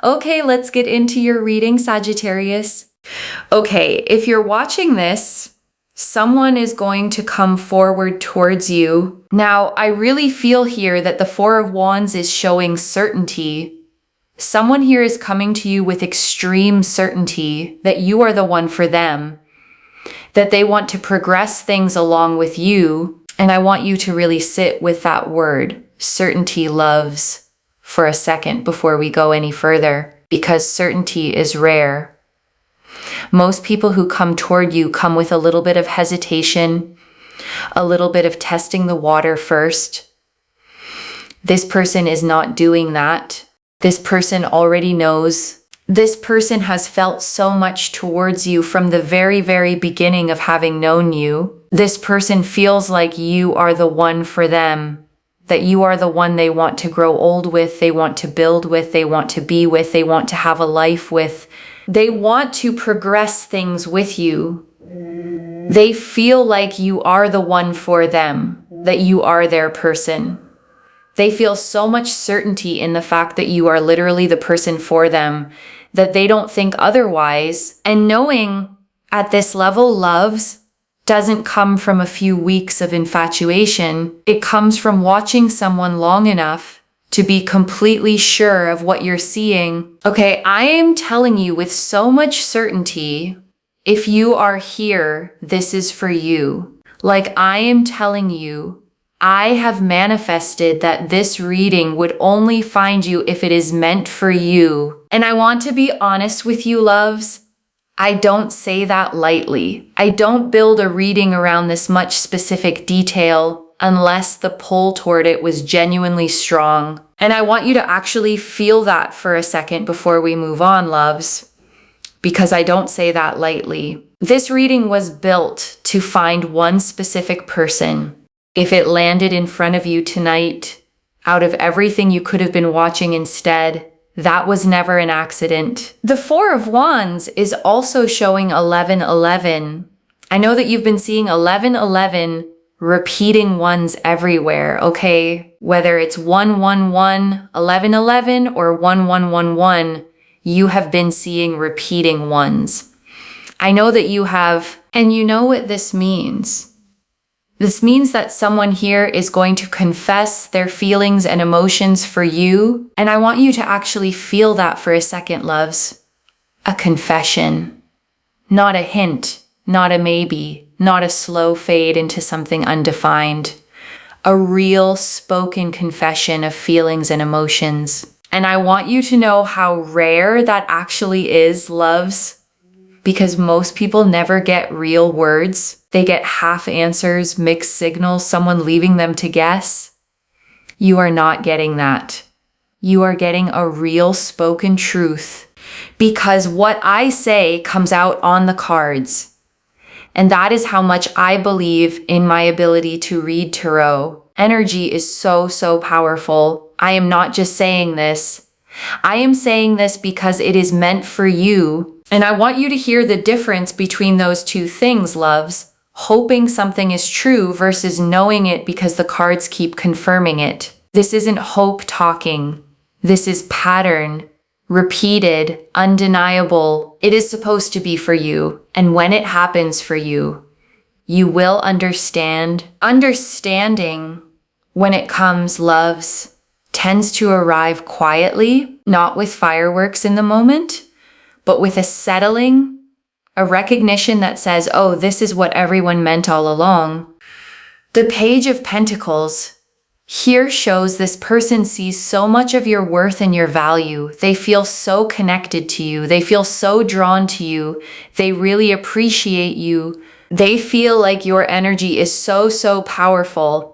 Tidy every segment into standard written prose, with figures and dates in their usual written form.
Okay, let's get into your reading, Sagittarius. Okay, if you're watching this, someone is going to come forward towards you. Now, I really feel here that the Four of Wands is showing certainty. Someone here is coming to you with extreme certainty that you are the one for them, that they want to progress things along with you. And I want you to really sit with that word, certainty, loves, for a second before we go any further, because certainty is rare. Most people who come toward you come with a little bit of hesitation, a little bit of testing the water first. This person is not doing that. This person already knows. This person has felt so much towards you from the very, very beginning of having known you. This person feels like you are the one for them, that you are the one they want to grow old with, they want to build with, they want to be with, they want to have a life with. They want to progress things with you. They feel like you are the one for them, that you are their person. They feel so much certainty in the fact that you are literally the person for them, that they don't think otherwise. And knowing at this level, loves doesn't come from a few weeks of infatuation. It comes from watching someone long enough to be completely sure of what you're seeing. Okay, I am telling you with so much certainty, if you are here, this is for you. Like I am telling you, I have manifested that this reading would only find you if it is meant for you. And I want to be honest with you, loves. I don't say that lightly. I don't build a reading around this much specific detail unless the pull toward it was genuinely strong. And I want you to actually feel that for a second before we move on, loves, because I don't say that lightly. This reading was built to find one specific person. If it landed in front of you tonight, out of everything you could have been watching instead, that was never an accident. The Four of Wands is also showing 1111. I know that you've been seeing 1111 repeating ones everywhere, okay? Whether it's 111, 1111, or 1111, you have been seeing repeating ones. I know that you have, and you know what this means. This means that someone here is going to confess their feelings and emotions for you. And I want you to actually feel that for a second, loves. A confession. Not a hint, not a maybe, not a slow fade into something undefined. A real spoken confession of feelings and emotions. And I want you to know how rare that actually is, loves. Because most people never get real words. They get half answers, mixed signals, someone leaving them to guess. You are not getting that. You are getting a real spoken truth, because what I say comes out on the cards. And that is how much I believe in my ability to read tarot. Energy is so, so powerful. I am not just saying this. I am saying this because it is meant for you. And I want you to hear the difference between those two things, loves. Hoping something is true versus knowing it because the cards keep confirming it. This isn't hope talking. This is pattern, repeated, undeniable. It is supposed to be for you. And when it happens for you, you will understand. Understanding, when it comes, loves, tends to arrive quietly, not with fireworks in the moment, but with a settling, a recognition that says, oh, this is what everyone meant all along. The Page of Pentacles here shows this person sees so much of your worth and your value. They feel so connected to you. They feel so drawn to you. They really appreciate you. They feel like your energy is so, so powerful.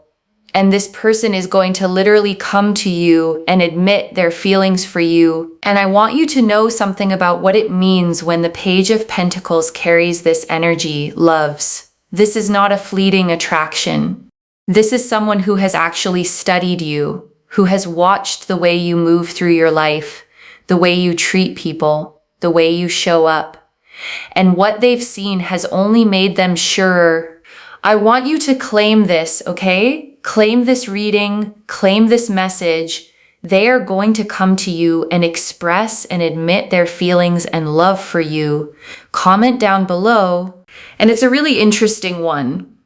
And this person is going to literally come to you and admit their feelings for you. And I want you to know something about what it means when the Page of Pentacles carries this energy, loves. This is not a fleeting attraction. This is someone who has actually studied you, who has watched the way you move through your life, the way you treat people, the way you show up. And what they've seen has only made them surer. I want you to claim this, okay? Claim this reading, claim this message. they are going to come to you and express and admit their feelings and love for you. Comment down below. And it's a really interesting one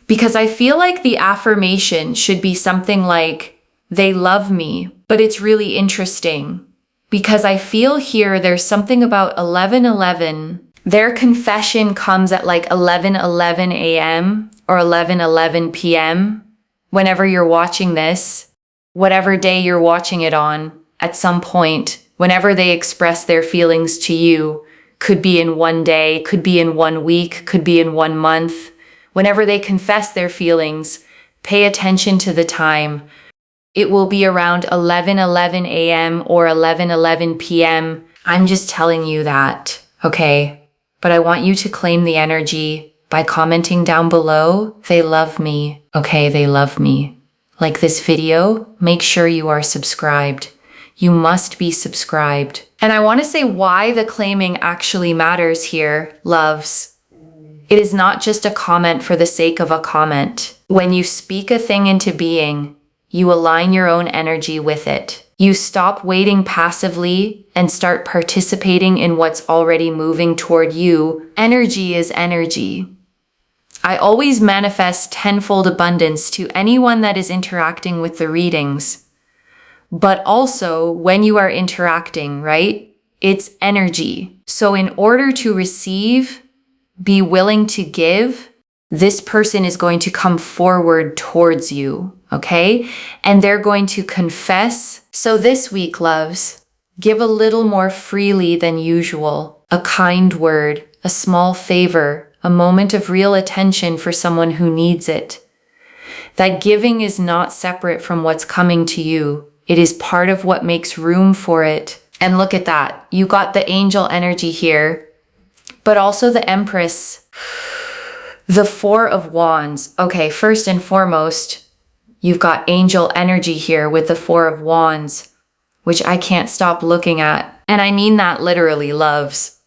because I feel like the affirmation should be something like, they love me, but it's really interesting because I feel here there's something about 11:11. Their confession comes at like 11:11 a.m. or 11:11 p.m. Whenever you're watching this, whatever day you're watching it on, at some point, whenever they express their feelings to you, could be in one day, could be in 1 week, could be in 1 month. Whenever they confess their feelings, pay attention to the time. It will be around 11:11 a.m. or 11:11 p.m. I'm just telling you that, okay? But I want you to claim the energy by commenting down below, they love me. Okay, they love me. Like this video, make sure you are subscribed. You must be subscribed. And I want to say why the claiming actually matters here, loves. It is not just a comment for the sake of a comment. When you speak a thing into being, you align your own energy with it. You stop waiting passively and start participating in what's already moving toward you. Energy is energy. I always manifest tenfold abundance to anyone that is interacting with the readings. But also when you are interacting, right? It's energy. So in order to receive, be willing to give, this person is going to come forward towards you, okay? And they're going to confess. So this week, loves, give a little more freely than usual. A kind word, a small favor, a moment of real attention for someone who needs it. That giving is not separate from what's coming to you. It is part of what makes room for it. And look at that. You got the angel energy here, but also the Empress. The Four of Wands. Okay, first and foremost, you've got angel energy here with the Four of Wands, which I can't stop looking at. And I mean that literally, loves.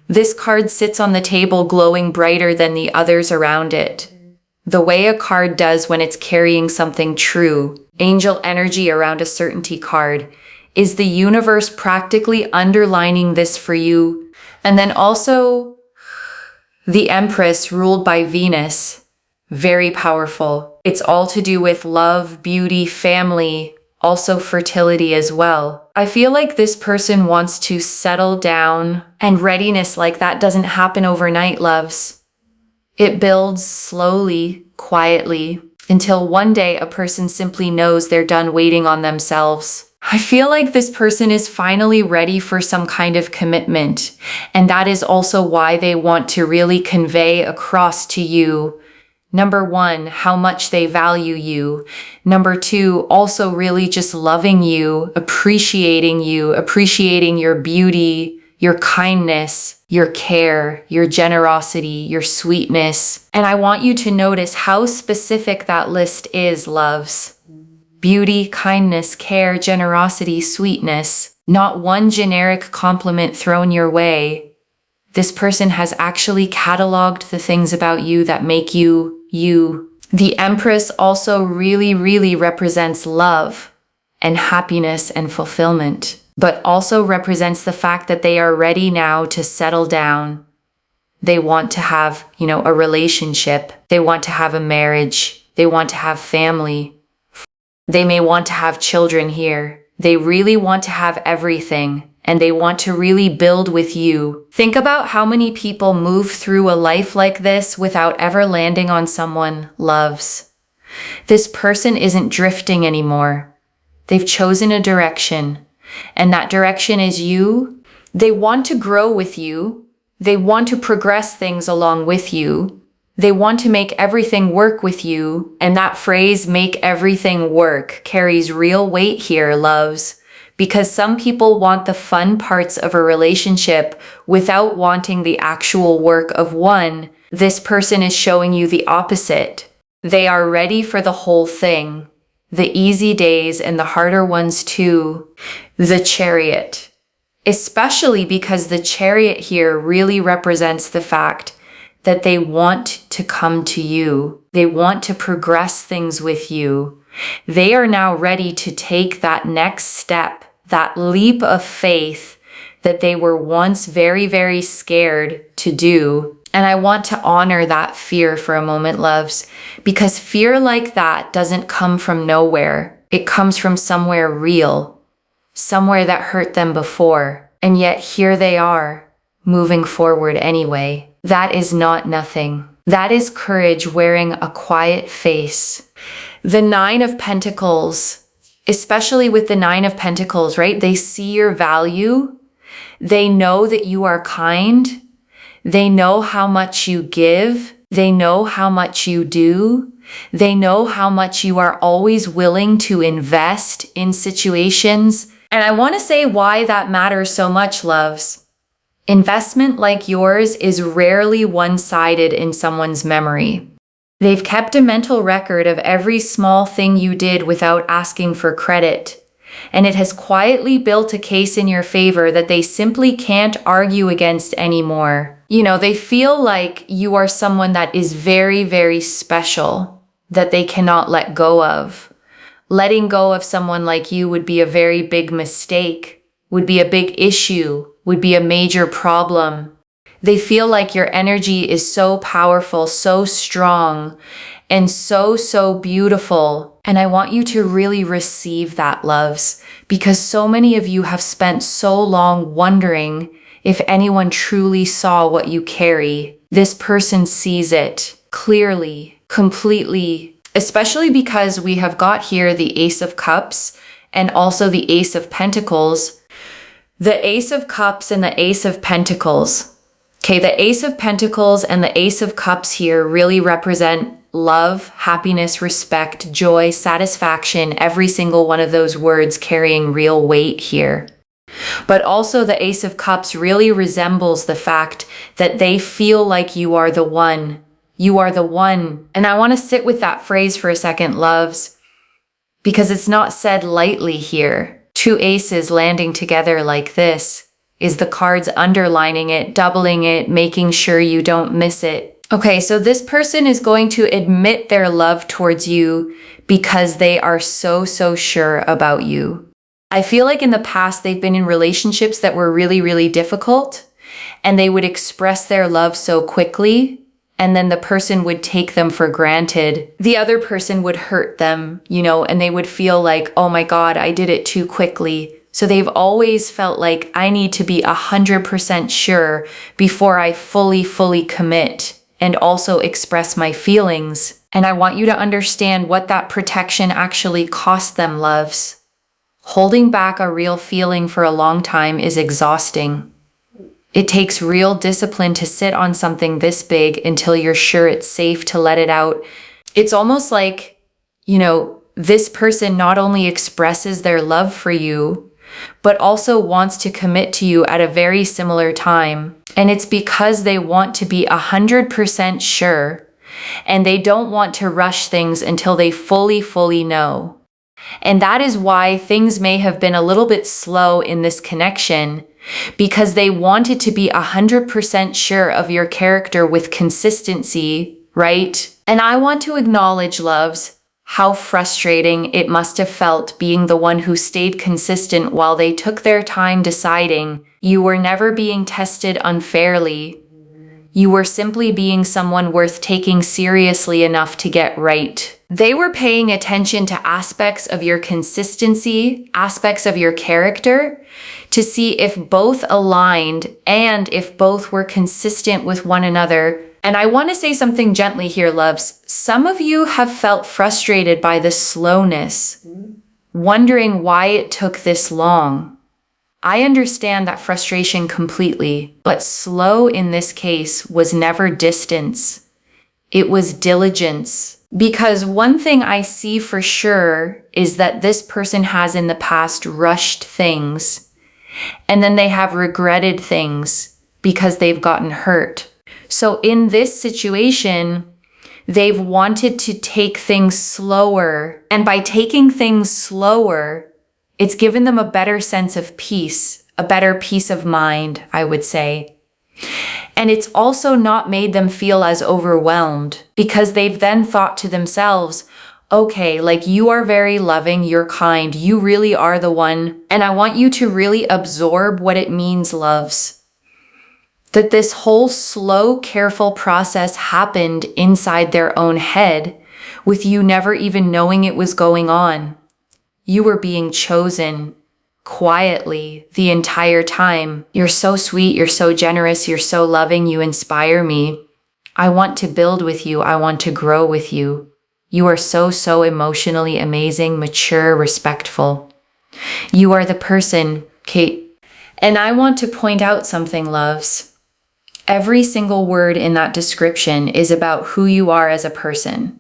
This card sits on the table glowing brighter than the others around it. The way a card does when it's carrying something true, angel energy around a certainty card, is the universe practically underlining this for you. And then also the Empress ruled by Venus, very powerful. It's all to do with love, beauty, family, also fertility as well. I feel like this person wants to settle down, and readiness like that doesn't happen overnight, loves. It builds slowly, quietly, until one day a person simply knows they're done waiting on themselves. I feel like this person is finally ready for some kind of commitment, and that is also why they want to really convey across to you, number one, how much they value you. Number two, also really just loving you, appreciating your beauty, your kindness, your care, your generosity, your sweetness. And I want you to notice how specific that list is, loves. Beauty, kindness, care, generosity, sweetness. Not one generic compliment thrown your way. This person has actually cataloged the things about you that make you, you. The Empress also really represents love and happiness and fulfillment, but also represents the fact that they are ready now to settle down. They want to have, a relationship. They want to have a marriage. They want to have family. They may want to have children here. They really want to have everything, and they want to really build with you. Think about how many people move through a life like this without ever landing on someone, loves. This person isn't drifting anymore. They've chosen a direction, and that direction is you. They want to grow with you. They want to progress things along with you. They want to make everything work with you, and that phrase, make everything work, carries real weight here, loves, because some people want the fun parts of a relationship without wanting the actual work of one. This person is showing you the opposite. They are ready for the whole thing, the easy days and the harder ones too. The Chariot, especially because the Chariot here really represents the fact that they want to come to you. They want to progress things with you. They are now ready to take that next step, that leap of faith that they were once very, very scared to do. And I want to honor that fear for a moment, loves, because fear like that doesn't come from nowhere. It comes from somewhere real, somewhere that hurt them before. And yet here they are, moving forward anyway. That is not nothing. That is courage wearing a quiet face. The Nine of Pentacles, especially with the Nine of Pentacles, right? They see your value. They know that you are kind. They know how much you give. They know how much you do. They know how much you are always willing to invest in situations. And I want to say why that matters so much, loves. Investment like yours is rarely one-sided in someone's memory. They've kept a mental record of every small thing you did without asking for credit. And it has quietly built a case in your favor that they simply can't argue against anymore. You know, they feel like you are someone that is very, very special, that they cannot let go of. Letting go of someone like you would be a very big mistake, would be a big issue, would be a major problem. They feel like your energy is so powerful, so strong, and so beautiful. And I want you to really receive that, loves, because so many of you have spent so long wondering if anyone truly saw what you carry. This person sees it clearly, completely, especially because we have got here the Ace of Cups and also the Ace of Pentacles. The Ace of Cups and the Ace of Pentacles. Okay, the Ace of Pentacles and the Ace of Cups here really represent love, happiness, respect, joy, satisfaction, every single one of those words carrying real weight here. But also the Ace of Cups really resembles the fact that they feel like you are the one. You are the one. And I want to sit with that phrase for a second, loves, because it's not said lightly here. Two aces landing together like this is the cards underlining it, doubling it, making sure you don't miss it. Okay, so this person is going to admit their love towards you because they are so sure about you. I feel like in the past they've been in relationships that were really difficult, and they would express their love so quickly, and then the person would take them for granted. The other person would hurt them, you know, and they would feel like, oh my God, I did it too quickly. So they've always felt like I need to be 100% sure before I fully commit and also express my feelings. And I want you to understand what that protection actually cost them, loves. Holding back a real feeling for a long time is exhausting. It takes real discipline to sit on something this big until you're sure it's safe to let it out. It's almost like, you know, this person not only expresses their love for you, but also wants to commit to you at a very similar time. And it's because they want to be 100% sure, and they don't want to rush things until they fully know. And that is why things may have been a little bit slow in this connection, because they wanted to be 100% sure of your character with consistency, right? And I want to acknowledge, loves, how frustrating it must have felt being the one who stayed consistent while they took their time deciding. You were never being tested unfairly. You were simply being someone worth taking seriously enough to get right. They were paying attention to aspects of your consistency, aspects of your character, to see if both aligned and if both were consistent with one another. And I want to say something gently here, loves. Some of you have felt frustrated by the slowness, wondering why it took this long. I understand that frustration completely, but slow in this case was never distance. It was diligence. Because one thing I see for sure is that this person has in the past rushed things, and then they have regretted things because they've gotten hurt. So in this situation, they've wanted to take things slower. And by taking things slower, it's given them a better sense of peace, a better peace of mind, I would say. And it's also not made them feel as overwhelmed, because they've then thought to themselves, okay, like you are very loving, you're kind, you really are the one. And I want you to really absorb what it means, loves. That this whole slow, careful process happened inside their own head, with you never even knowing it was going on. You were being chosen quietly the entire time. You're so sweet, you're so generous, you're so loving, you inspire me. I want to build with you, I want to grow with you. You are so, so emotionally amazing, mature, respectful. You are the person, Kate. And I want to point out something, loves. Every single word in that description is about who you are as a person.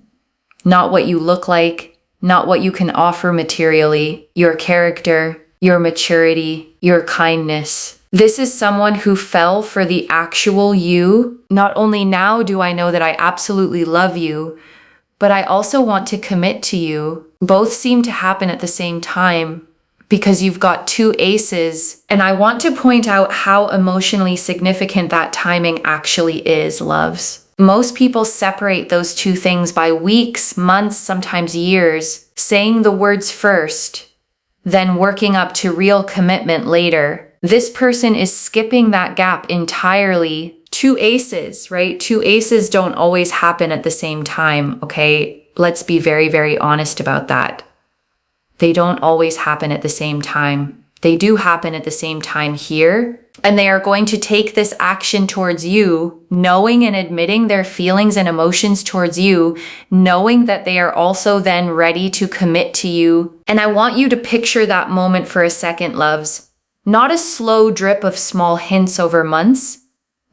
Not what you look like, not what you can offer materially, your character, your maturity, your kindness. This is someone who fell for the actual you. Not only now do I know that I absolutely love you, but I also want to commit to you. Both seem to happen at the same time because you've got two aces. And I want to point out how emotionally significant that timing actually is, loves. Most people separate those two things by weeks, months, sometimes years, saying the words first, then working up to real commitment later. This person is skipping that gap entirely. Two aces, right? Two aces don't always happen at the same time, okay? Let's be very, very honest about that. They don't always happen at the same time. They do happen at the same time here, and they are going to take this action towards you, knowing and admitting their feelings and emotions towards you, knowing that they are also then ready to commit to you. And I want you to picture that moment for a second, loves. Not a slow drip of small hints over months,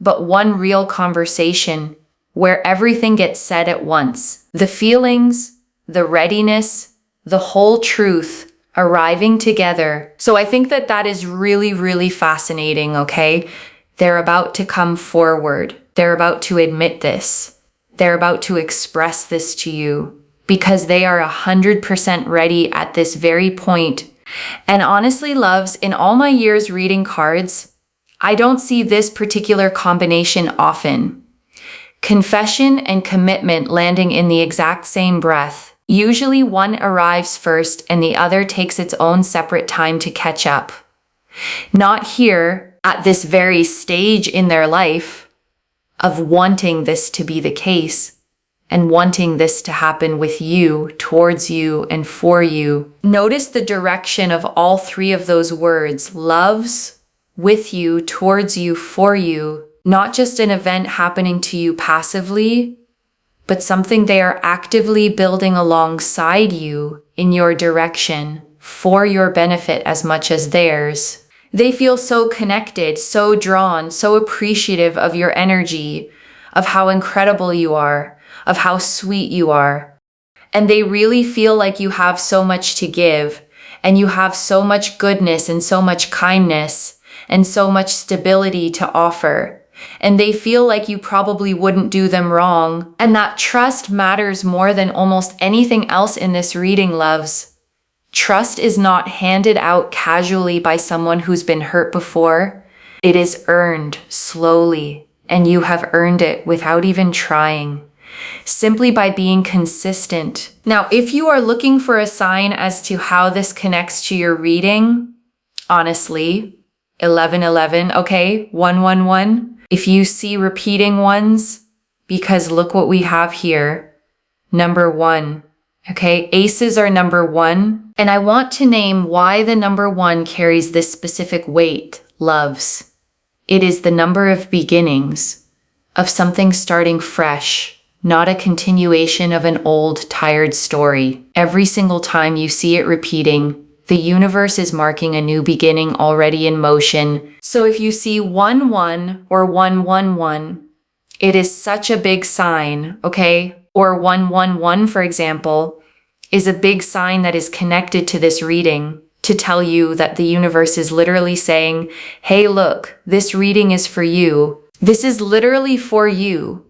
but one real conversation where everything gets said at once. The feelings, the readiness, the whole truth arriving together. So I think that that is really, really fascinating, okay? They're about to come forward. They're about to admit this. They're about to express this to you because they are 100% ready at this very point. And honestly, loves, in all my years reading cards, I don't see this particular combination often. Confession and commitment landing in the exact same breath. Usually one arrives first and the other takes its own separate time to catch up. Not here at this very stage in their life of wanting this to be the case and wanting this to happen with you, towards you, and for you. Notice the direction of all three of those words: loves, with you, towards you, for you. Not just an event happening to you passively, but something they are actively building alongside you in your direction for your benefit as much as theirs. They feel so connected, so drawn, so appreciative of your energy, of how incredible you are, of how sweet you are. And they really feel like you have so much to give, and you have so much goodness and so much kindness and so much stability to offer. And they feel like you probably wouldn't do them wrong. And that trust matters more than almost anything else in this reading, loves. Trust is not handed out casually by someone who's been hurt before. It is earned slowly, and you have earned it without even trying, simply by being consistent. Now, if you are looking for a sign as to how this connects to your reading, honestly, 1111, okay, 111. If you see repeating ones, because look what we have here, number 1, okay? Aces are number 1, and I want to name why the number 1 carries this specific weight, loves. It is the number of beginnings, of something starting fresh, not a continuation of an old, tired story. Every single time you see it repeating, the universe is marking a new beginning already in motion. So if you see 1-1 or 1-1-1, it is such a big sign, okay? Or 1-1-1, for example, is a big sign that is connected to this reading to tell you that the universe is literally saying, hey, look, this reading is for you. This is literally for you.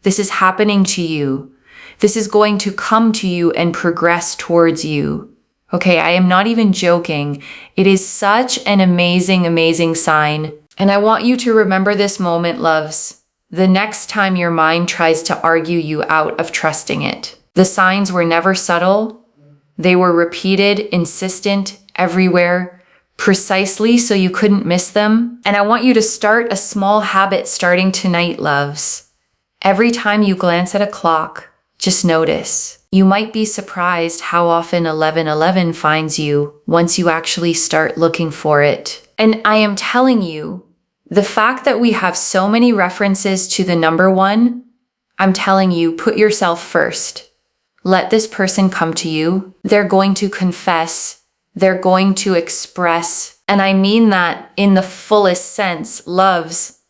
This is happening to you. This is going to come to you and progress towards you. Okay, I am not even joking. It is such an amazing, amazing sign. And I want you to remember this moment, loves, the next time your mind tries to argue you out of trusting it. The signs were never subtle. They were repeated, insistent, everywhere, precisely so you couldn't miss them. And I want you to start a small habit starting tonight, loves. Every time you glance at a clock, just notice. You might be surprised how often 1111 finds you once you actually start looking for it. And I am telling you, the fact that we have so many references to the number 1, I'm telling you, put yourself first. Let this person come to you. They're going to confess. They're going to express. And I mean that in the fullest sense, loves,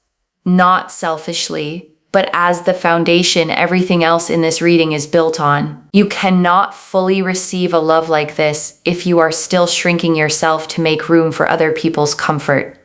not selfishly, but as the foundation everything else in this reading is built on. You cannot fully receive a love like this if you are still shrinking yourself to make room for other people's comfort.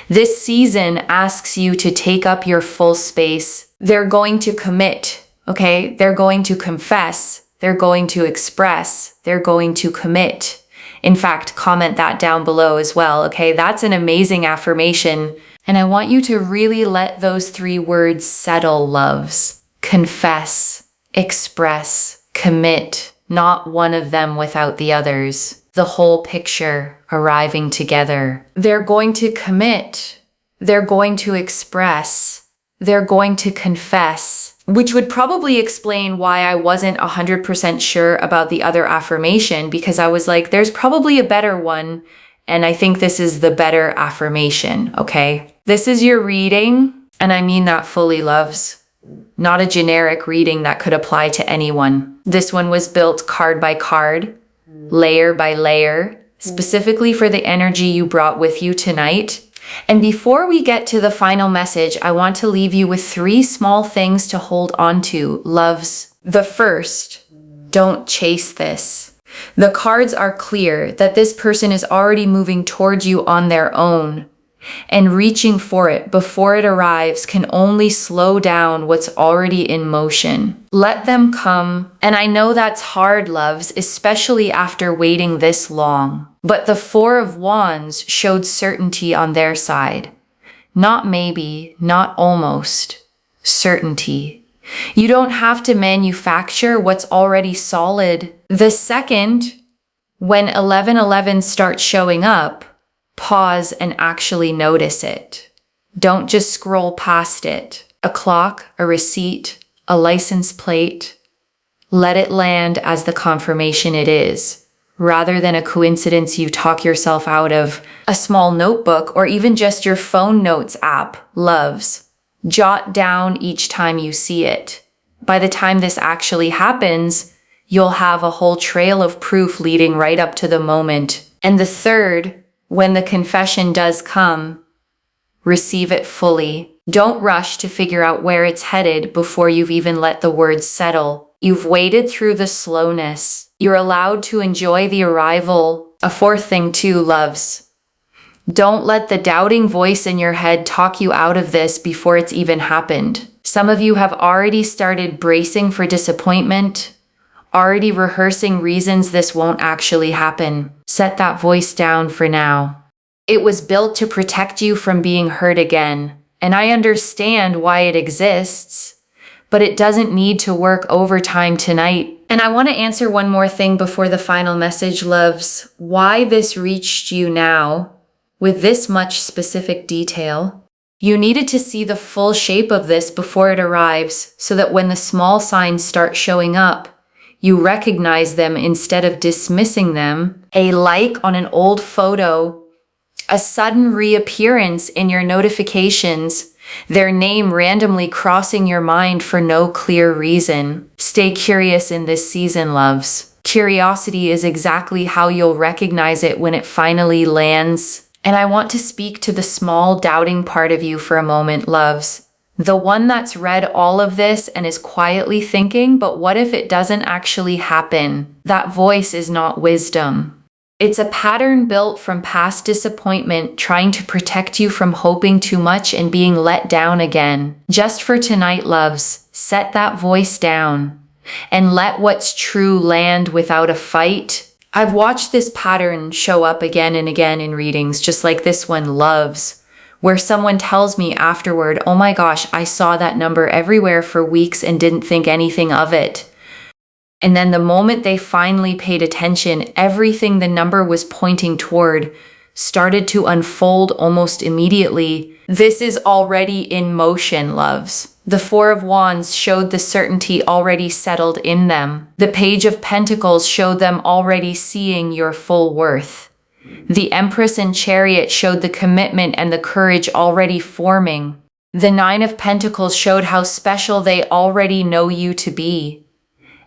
This season asks you to take up your full space. They're going to commit, okay? They're going to confess. They're going to express. They're going to commit. In fact, comment that down below as well, okay? That's an amazing affirmation. And I want you to really let those 3 words settle, loves. Confess, express, commit. Not one of them without the others. The whole picture arriving together. They're going to commit. They're going to express. They're going to confess. Which would probably explain why I wasn't 100% sure about the other affirmation, because I was like, there's probably a better one. And I think this is the better affirmation, okay? This is your reading, and I mean that fully, loves. Not a generic reading that could apply to anyone. This one was built card by card, layer by layer, specifically for the energy you brought with you tonight. And before we get to the final message, I want to leave you with 3 small things to hold on to, loves. The first, don't chase this. The cards are clear that this person is already moving towards you on their own, and reaching for it before it arrives can only slow down what's already in motion. Let them come. And I know that's hard, loves, especially after waiting this long. But the 4 of Wands showed certainty on their side. Not maybe, not almost. Certainty. You don't have to manufacture what's already solid. The second, when 1111 starts showing up, pause and actually notice it. Don't just scroll past it. A clock, a receipt, a license plate. Let it land as the confirmation it is, rather than a coincidence you talk yourself out of. A small notebook or even just your phone notes app, loves. Jot down each time you see it. By the time this actually happens, you'll have a whole trail of proof leading right up to the moment. And the third, when the confession does come, receive it fully. Don't rush to figure out where it's headed before you've even let the words settle. You've waited through the slowness. You're allowed to enjoy the arrival. A 4th thing too, loves. Don't let the doubting voice in your head talk you out of this before it's even happened. Some of you have already started bracing for disappointment, already rehearsing reasons this won't actually happen. Set that voice down for now. It was built to protect you from being hurt again, and I understand why it exists, but it doesn't need to work overtime tonight. And I want to answer one more thing before the final message, loves. Why this reached you now with this much specific detail. You needed to see the full shape of this before it arrives, so that when the small signs start showing up, you recognize them instead of dismissing them. A like on an old photo, a sudden reappearance in your notifications, their name randomly crossing your mind for no clear reason. Stay curious in this season, loves. Curiosity is exactly how you'll recognize it when it finally lands. And I want to speak to the small doubting part of you for a moment, loves. The one that's read all of this and is quietly thinking, but what if it doesn't actually happen? That voice is not wisdom. It's a pattern built from past disappointment, trying to protect you from hoping too much and being let down again. Just for tonight, loves, set that voice down and let what's true land without a fight. I've watched this pattern show up again and again in readings, just like this one, loves, where someone tells me afterward, oh my gosh, I saw that number everywhere for weeks and didn't think anything of it. And then the moment they finally paid attention, everything the number was pointing toward started to unfold almost immediately. This is already in motion, loves. The Four of Wands showed the certainty already settled in them. The Page of Pentacles showed them already seeing your full worth. The Empress and Chariot showed the commitment and the courage already forming. The Nine of Pentacles showed how special they already know you to be.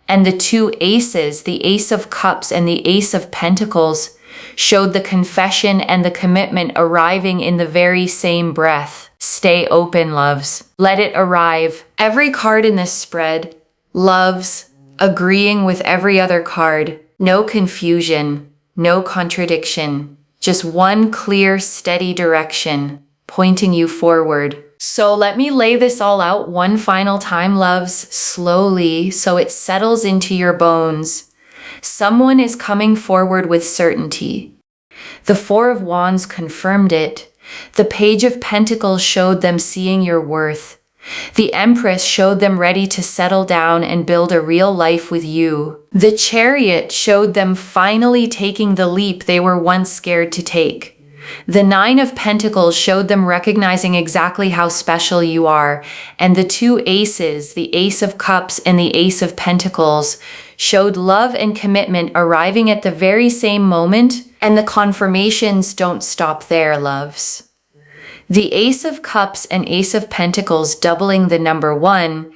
And the two aces, the Ace of Cups and the Ace of Pentacles, showed the confession and the commitment arriving in the very same breath. Stay open, loves. Let it arrive. Every card in this spread, loves, agreeing with every other card. No confusion, no contradiction. Just one clear, steady direction, pointing you forward. So let me lay this all out one final time, loves, slowly, so it settles into your bones. Someone is coming forward with certainty. The Four of Wands confirmed it. The Page of Pentacles showed them seeing your worth. The Empress showed them ready to settle down and build a real life with you. The Chariot showed them finally taking the leap they were once scared to take. The Nine of Pentacles showed them recognizing exactly how special you are, and the two aces, the Ace of Cups and the Ace of Pentacles, showed love and commitment arriving at the very same moment, and the confirmations don't stop there, loves. The Ace of Cups and Ace of Pentacles doubling the number 1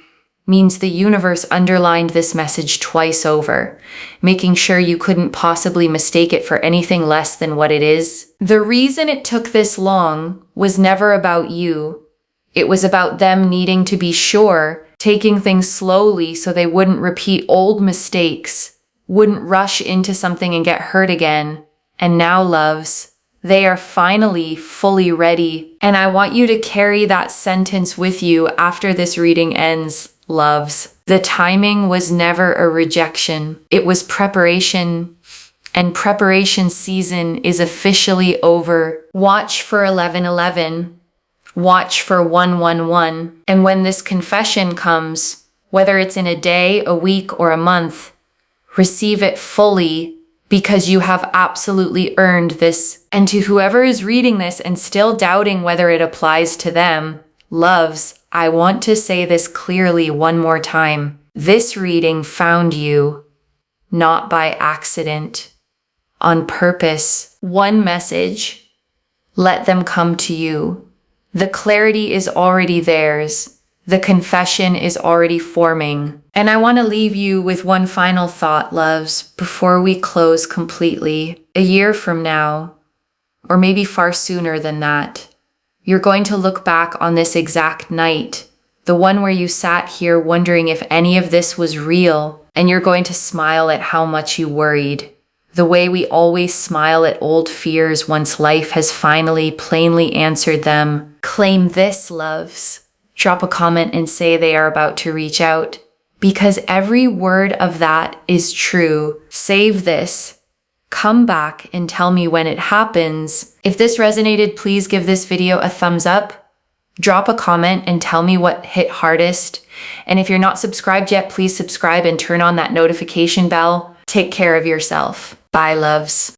means the universe underlined this message twice over, making sure you couldn't possibly mistake it for anything less than what it is. The reason it took this long was never about you. It was about them needing to be sure, taking things slowly so they wouldn't repeat old mistakes, wouldn't rush into something and get hurt again. And now, loves, they are finally fully ready. And I want you to carry that sentence with you after this reading ends. Loves, the timing was never a rejection. It was preparation, and preparation season is officially over. Watch for 1111. Watch for 111. And when this confession comes, whether it's in a day, a week, or a month, receive it fully because you have absolutely earned this. And to whoever is reading this and still doubting whether it applies to them, loves, I want to say this clearly one more time. This reading found you, not by accident, on purpose. One message, let them come to you. The clarity is already theirs. The confession is already forming. And I want to leave you with one final thought, loves, before we close completely. A year from now, or maybe far sooner than that, you're going to look back on this exact night, the one where you sat here wondering if any of this was real, and you're going to smile at how much you worried. The way we always smile at old fears once life has finally plainly answered them. Claim this, loves. Drop a comment and say they are about to reach out, because every word of that is true. Save this. Come back and tell me when it happens. If this resonated, please give this video a thumbs up. Drop a comment and tell me what hit hardest. And if you're not subscribed yet, please subscribe and turn on that notification bell. Take care of yourself. Bye, loves.